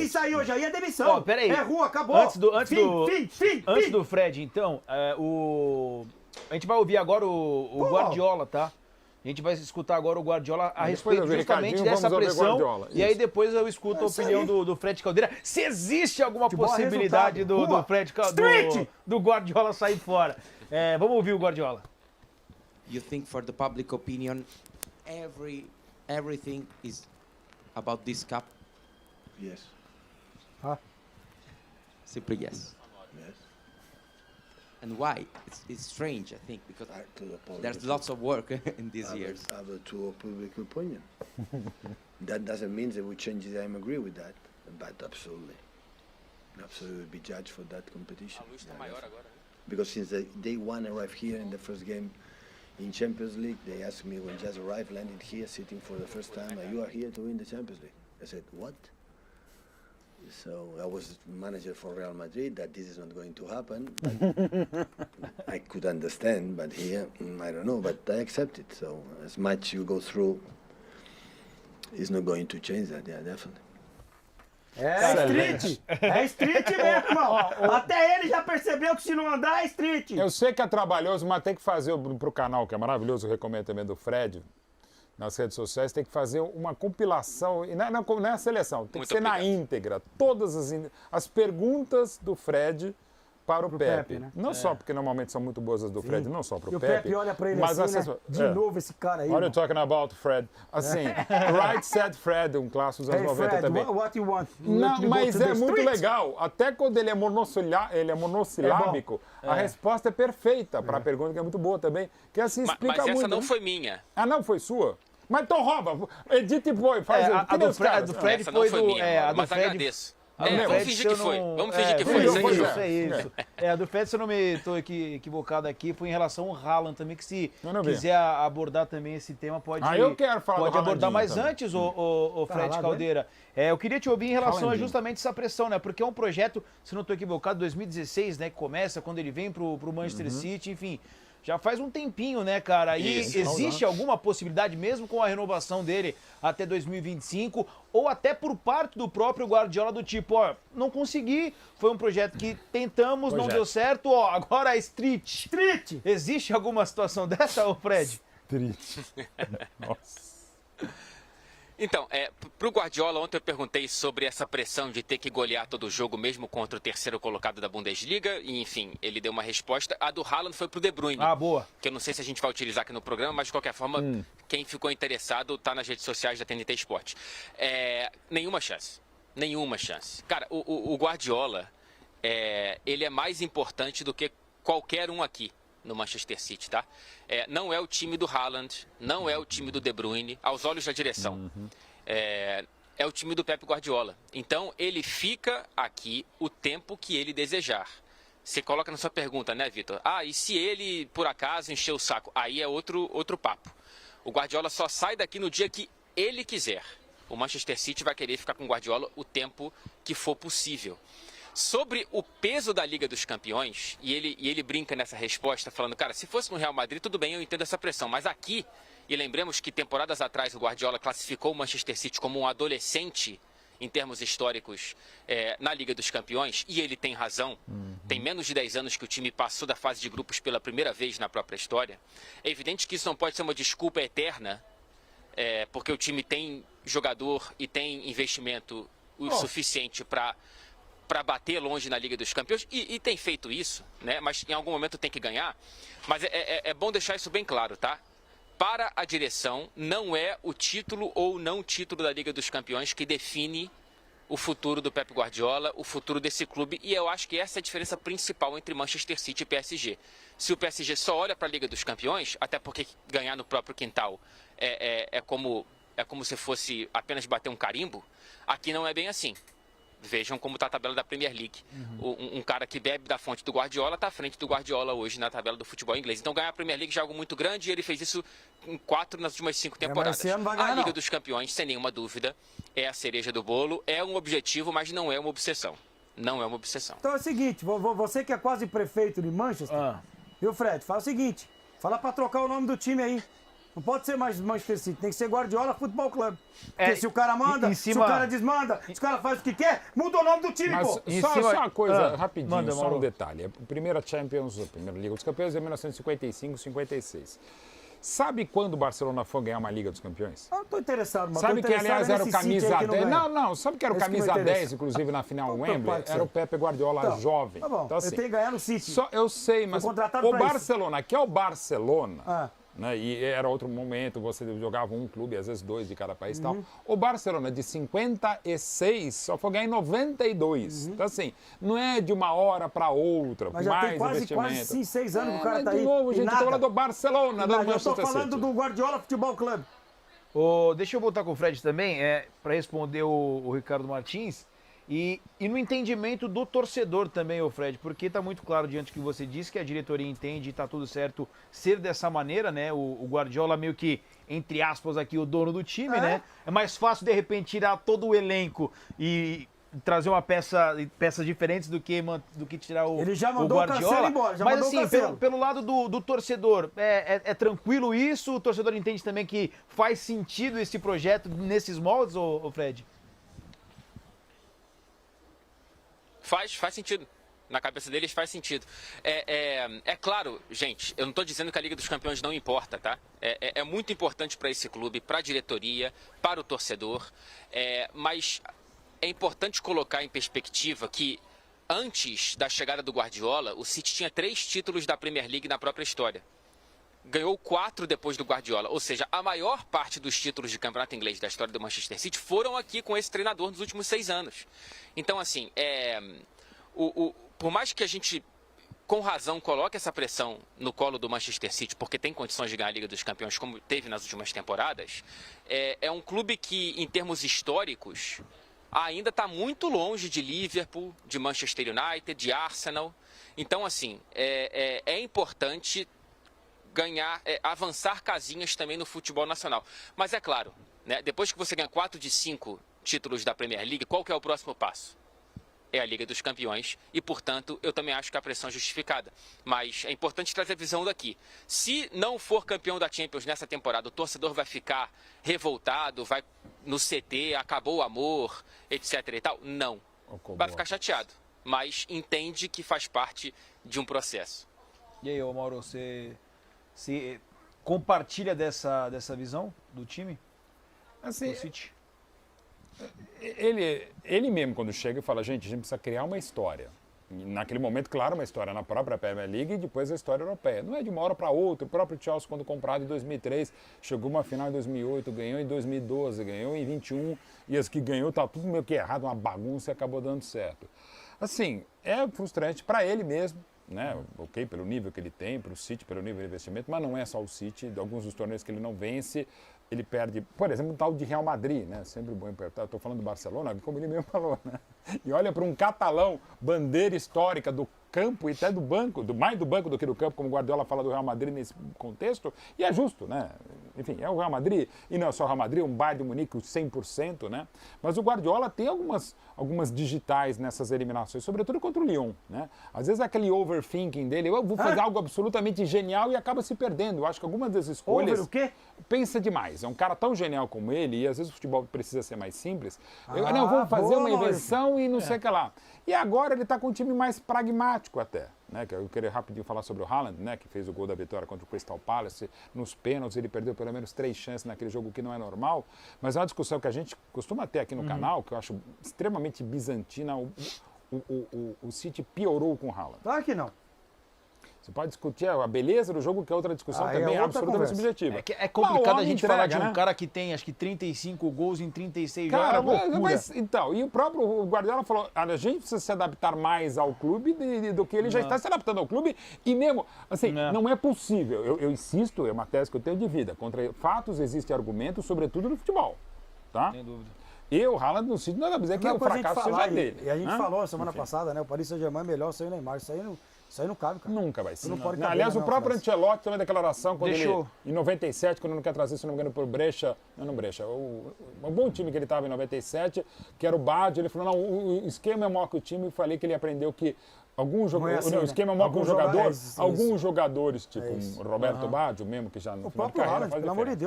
se sair hoje aí é demissão. Peraí. É rua, acabou. Antes do Fred, então, a gente vai ouvir agora o Guardiola, tá? A gente vai escutar agora o Guardiola a respeito justamente dessa pressão. E aí depois eu escuto a opinião do Fred Caldeira. Se existe alguma possibilidade do Fred Caldeira, do Guardiola sair fora. Vamos ouvir o Guardiola. You think for the public opinion, everything is about this cup? Yes. Simply yes. Yes. And why? It's strange, I think, because there's lots of work in these years. I have a to public opinion. That doesn't mean that we change it. I agree with that, but absolutely will be judged for that competition. Because since day one arrived here in the first game in Champions League, they asked me when just arrived, landed here, sitting for the first time, you are here to win the Champions League. I said, what? So I was manager for Real Madrid, that this is not going to happen. I could understand, but here, I don't know, but I accept it. So as much you go through, it's not going to change that, yeah, definitely. É street mesmo, irmão. Até ele já percebeu que se não andar é street. Eu sei que é trabalhoso, mas tem que fazer pro canal, que é maravilhoso, eu recomendo também do Fred, nas redes sociais, tem que fazer uma compilação, e não é a seleção, tem que ser na íntegra, todas as perguntas do Fred para o Pepe. Né? Não só porque normalmente são muito boas as do Fred, não só para o Pepe. E o Pepe olha para ele mas assim, né? De novo esse cara aí. What are you talking about, Fred? Assim, Right Said Fred, um clássico dos anos 90 Fred, também. What you want? Não, mas é muito legal. Até quando ele é monossilábico, a resposta é perfeita para a pergunta, que é muito boa também. Que assim explica muito. Mas essa não foi minha. Ah, não? Foi sua? Mas então rouba, edita e põe, faz a do Fred essa foi não foi minha, mas Fred, agradeço. Vamos fingir que foi. Vamos fingir que foi. Isso. A do Fred, se eu não me estou equivocado aqui, foi em relação ao Haaland também, que se quiser abordar também esse tema, pode, eu quero falar pode abordar. Mas também. Antes, o Fred Caldeira, eu queria te ouvir em relação a justamente essa pressão, né? Porque é um projeto, se não estou equivocado, 2016, né? Que começa quando ele vem pro Manchester City, enfim. Já faz um tempinho, né, cara? E existe alguma possibilidade, mesmo com a renovação dele até 2025, ou até por parte do próprio Guardiola, do tipo, não consegui, foi um projeto que tentamos, não deu certo, agora é street. Existe alguma situação dessa, ô Fred? Street. Nossa. Então, pro Guardiola, ontem eu perguntei sobre essa pressão de ter que golear todo o jogo, mesmo contra o terceiro colocado da Bundesliga, e enfim, ele deu uma resposta. A do Haaland foi pro De Bruyne. Boa. Que eu não sei se a gente vai utilizar aqui no programa, mas de qualquer forma, quem ficou interessado tá nas redes sociais da TNT Sport. Nenhuma chance. Nenhuma chance. Cara, o Guardiola, ele é mais importante do que qualquer um aqui no Manchester City, tá? Não é o time do Haaland, não é o time do De Bruyne, aos olhos da direção. É o time do Pep Guardiola. Então, ele fica aqui o tempo que ele desejar. Você coloca na sua pergunta, né, Vitor? E se ele, por acaso, encher o saco? Aí é outro papo. O Guardiola só sai daqui no dia que ele quiser. O Manchester City vai querer ficar com o Guardiola o tempo que for possível. Sobre o peso da Liga dos Campeões, e ele brinca nessa resposta, falando, cara, se fosse no Real Madrid, tudo bem, eu entendo essa pressão, mas aqui, e lembremos que temporadas atrás o Guardiola classificou o Manchester City como um adolescente em termos históricos na Liga dos Campeões, e ele tem razão, tem menos de 10 anos que o time passou da fase de grupos pela primeira vez na própria história. É evidente que isso não pode ser uma desculpa eterna, porque o time tem jogador e tem investimento o suficiente para bater longe na Liga dos Campeões, e tem feito isso, né? Mas em algum momento tem que ganhar. Mas é bom deixar isso bem claro, tá? Para a direção, não é o título ou não título da Liga dos Campeões que define o futuro do Pep Guardiola, o futuro desse clube, e eu acho que essa é a diferença principal entre Manchester City e PSG. Se o PSG só olha para a Liga dos Campeões, até porque ganhar no próprio quintal é como se fosse apenas bater um carimbo, aqui não é bem assim. Vejam como está a tabela da Premier League. Um cara que bebe da fonte do Guardiola está à frente do Guardiola hoje na tabela do futebol inglês. Então ganhar a Premier League já é algo muito grande, e ele fez isso em 4 nas últimas 5 temporadas. A Liga dos Campeões, sem nenhuma dúvida, é a cereja do bolo, é um objetivo, mas não é uma obsessão. Não é uma obsessão. Então é o seguinte, você que é quase prefeito de Manchester, viu, Fred? Fala o seguinte, fala para trocar o nome do time aí. Não pode ser mais Manchester City, tem que ser Guardiola Futebol Clube. Porque se o cara manda, se o cara desmanda, se o cara faz o que quer, muda o nome do time, Mas pô. só uma coisa, rapidinho, manda, só Mauro. um detalhe. A primeira Champions, a primeira Liga dos Campeões é 1955, 56. Sabe quando o Barcelona foi ganhar uma Liga dos Campeões? Eu não tô interessado, mas Sabe tô quem, interessado aliás, era o nesse City camisa aí que 10? ganha. Não, sabe que era o Esse que me camisa interessa. 10, inclusive, na final Tô Wembley? preocupado com Era o isso. Pepe Guardiola Não, jovem. tá bom, Então, assim, eu tenho que ganhar no City. eu sei, mas contratado o pra isso. Barcelona, que é o Barcelona, Ah. né, e era outro momento, você jogava um clube, às vezes dois de cada país e Uhum. tal. O Barcelona de 56 só foi ganhar em 92. Então, assim, não é de uma hora para outra, Mas com já mais tem quase investimento. 6 anos que o cara mas tá de aí. novo, e gente, eu nada. tô falando do Barcelona, não do Eu tô Manchester falando City. do Guardiola Futebol Clube. Deixa eu voltar com o Fred também, para responder o Ricardo Martins. E no entendimento do torcedor também, ô Fred, porque tá muito claro diante do que você disse que a diretoria entende e tá tudo certo ser dessa maneira, né? O Guardiola meio que, entre aspas, aqui, o dono do time, né? É mais fácil, de repente, tirar todo o elenco e trazer peças diferentes do que tirar o Ele já mandou o o Guardiola. Cancelo embora, já Mas mandou o assim, Cancelo. pelo lado do torcedor, é tranquilo isso? O torcedor entende também que faz sentido esse projeto nesses moldes, ô Fred? Faz sentido. Na cabeça deles faz sentido. É claro, gente, eu não estou dizendo que a Liga dos Campeões não importa, tá? É muito importante para esse clube, para a diretoria, para o torcedor. Mas é importante colocar em perspectiva que antes da chegada do Guardiola, o City tinha 3 títulos da Premier League na própria história. Ganhou 4 depois do Guardiola. Ou seja, a maior parte dos títulos de campeonato inglês da história do Manchester City foram aqui com esse treinador nos últimos 6 anos. Então, assim, por mais que a gente, com razão, coloque essa pressão no colo do Manchester City, porque tem condições de ganhar a Liga dos Campeões, como teve nas últimas temporadas, é um clube que, em termos históricos, ainda está muito longe de Liverpool, de Manchester United, de Arsenal. Então, assim, é importante ganhar, avançar casinhas também no futebol nacional. Mas é claro, né, depois que você ganha 4 de 5 títulos da Premier League, qual que é o próximo passo? É a Liga dos Campeões e, portanto, eu também acho que a pressão é justificada. Mas é importante trazer a visão daqui. Se não for campeão da Champions nessa temporada, o torcedor vai ficar revoltado, vai no CT, acabou o amor, etc. e tal? Não. Vai ficar chateado, mas entende que faz parte de um processo. E aí, ô Mauro, você compartilha dessa visão do time? Assim, do City? ele mesmo, quando chega, fala, gente, a gente precisa criar uma história. E naquele momento, claro, uma história na própria Premier League e depois a história europeia. Não é de uma hora para outra. O próprio Chelsea, quando comprado em 2003, chegou uma final em 2008, ganhou em 2012, ganhou em 21, e as que ganhou, tá tudo meio que errado, uma bagunça e acabou dando certo. Assim, é frustrante para ele mesmo, né? Ok, pelo nível que ele tem, para o City, pelo nível de investimento, mas não é só o City. De alguns dos torneios que ele não vence, ele perde, por exemplo, o tal de Real Madrid, né? Sempre bom apertar. Estou falando do Barcelona, como ele mesmo falou, né? E olha para um catalão, bandeira histórica do campo e até do banco, mais do banco do que do campo, como o Guardiola fala do Real Madrid nesse contexto, e é justo, né? Enfim, é o Real Madrid, e não é só o Real Madrid, um Bayern de Munique 100%, né? Mas o Guardiola tem algumas digitais nessas eliminações, sobretudo contra o Lyon, né? Às vezes aquele overthinking dele, eu vou fazer algo absolutamente genial e acaba se perdendo. Eu acho que algumas das escolhas... Over o quê? Pensa demais. É um cara tão genial como ele, e às vezes o futebol precisa ser mais simples. Eu vou fazer uma invenção e não sei o que lá. E agora ele está com um time mais pragmático até, né? Que eu queria rapidinho falar sobre o Haaland, né? Que fez o gol da vitória contra o Crystal Palace. Nos pênaltis ele perdeu pelo menos 3 chances naquele jogo, que não é normal. Mas é uma discussão que a gente costuma ter aqui no canal, que eu acho extremamente bizantina. O City piorou com o Haaland. Claro que não. Você pode discutir a beleza do jogo, que é outra discussão Aí é também outra absolutamente conversa. subjetiva. É complicado Ah, a gente entrega, falar de um né? cara que tem, acho que 35 gols em 36 Cara, jogos. É loucura. mas então, e o próprio Guardiola falou, a gente precisa se adaptar mais ao clube do que ele já está se adaptando ao clube, e mesmo, assim, não é possível, eu insisto, é uma tese que eu tenho de vida, contra fatos existem argumentos, sobretudo no futebol, tá? Sem dúvida. E o Haaland no City não dá pra dizer que o fracasso seja dele. E a gente né? falou semana Enfim. passada, né? O Paris Saint-Germain é melhor sem o Neymar. Isso aí não cabe, cara. Nunca vai ser. Não pode caber Aliás, na o próprio França. Ancelotti tem uma declaração quando Deixou. ele, em 97, quando não quer trazer, se não me engano, por Brecha, não Brecha, um bom time que ele estava em 97, que era o Bad, ele falou, não, o esquema é maior que o time, e falei que ele aprendeu que Alguns Não é assim, o esquema é maior com Alguns jogador, jogadores, isso. alguns jogadores, tipo É isso. Roberto Baggio mesmo, que já não O próprio Haaland, pelo amor de Deus.